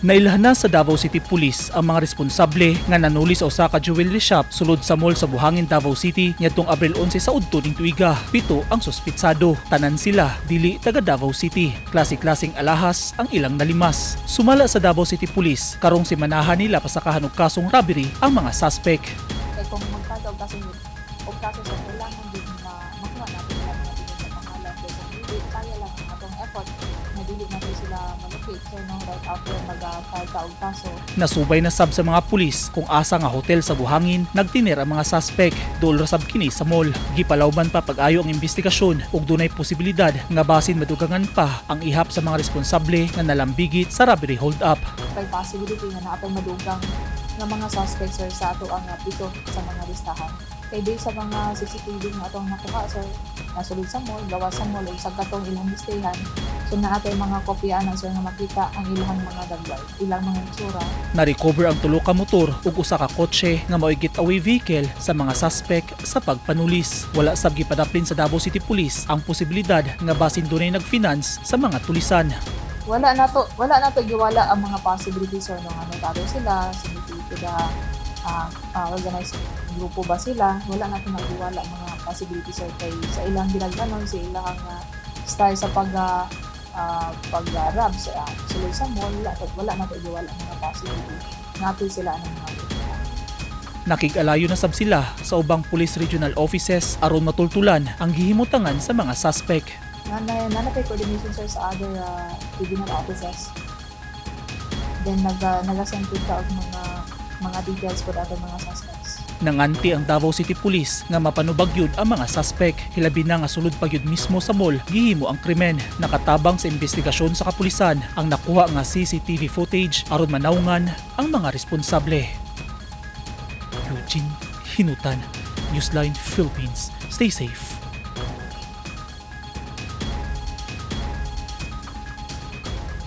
Nailhan na sa Davao City Police ang mga responsable nga nanulis sa usa ka jewelry shop sulod sa mall sa Buhangin Davao City niadtong Abril 11 sa udto ning tuiga. 7 ang suspitsado. Tanan sila dili taga Davao City. Klase-klaseng alahas ang ilang nalimas. Sumala sa Davao City Police karong simanahan nila pasakahan og kasong robbery ang mga suspect. Kaya kung magkataog kaso sa kailangan din na makuha natin lang mga tingin sa pangalan. Kaya kung hindi, kaya lang ang atong effort na dili natin sila malupit. So, no, right after mag-file taog kaso. Nasubay na sab sa mga pulis kung asa nga hotel sa Buhangin nagtinir ang mga suspect. Dool ra sab kini sa mall. Gipalawban pa pag-ayo ang investigasyon ug dunay posibilidad nga basin madugangan pa ang ihap sa mga responsable nga nalambigit sa robbery hold-up. May possibility na naapay madugang ng mga suspects sir sa ato ang pito sa mga listahan. Kaya di sa mga CCTV nga atong nakuha sir, nasulod sa mall, gawa sa mall, ug sa katong ilang listahan. So naatay mga kopya na sir nga makita ang ilang mga dagbay, ilang mga itsura. Na-recover ang tulo ka motor ug usa ka kotse nga mao'y getaway vehicle sa mga suspect sa pagpanulis. Wala sab gipadaplin sa Davao City Police ang posibilidad nga basin dunay nag-finance sa mga tulisan. Wala na to giwala ang mga possibilities sir nung ano sila, sumipito na organized grupo ba sila, wala natin magiwala ang mga possibilities sir kay sa ilang ginaganon sa ilang style sa pag-rab sa sulod sa mall, wala natin giwala ang mga possibilities natin sila ng mga Nakig-alayo na sab sila sa ubang police regional offices aron matultulan ang gihimutangan sa mga suspect. Nanapay coordination sir sa other regional offices. Then nag-send ka og mga details po ato mga suspects. Nanganti ang Davao City Police nga mapanubag yun ang mga suspect. Hilabi na nga sulod pa yun mismo sa mall gihimo ang krimen. Nakatabang sa investigasyon sa kapulisan ang nakuha nga CCTV footage aron manawngan ang mga responsable. Eugene Hinutan, Newsline Philippines. Stay safe.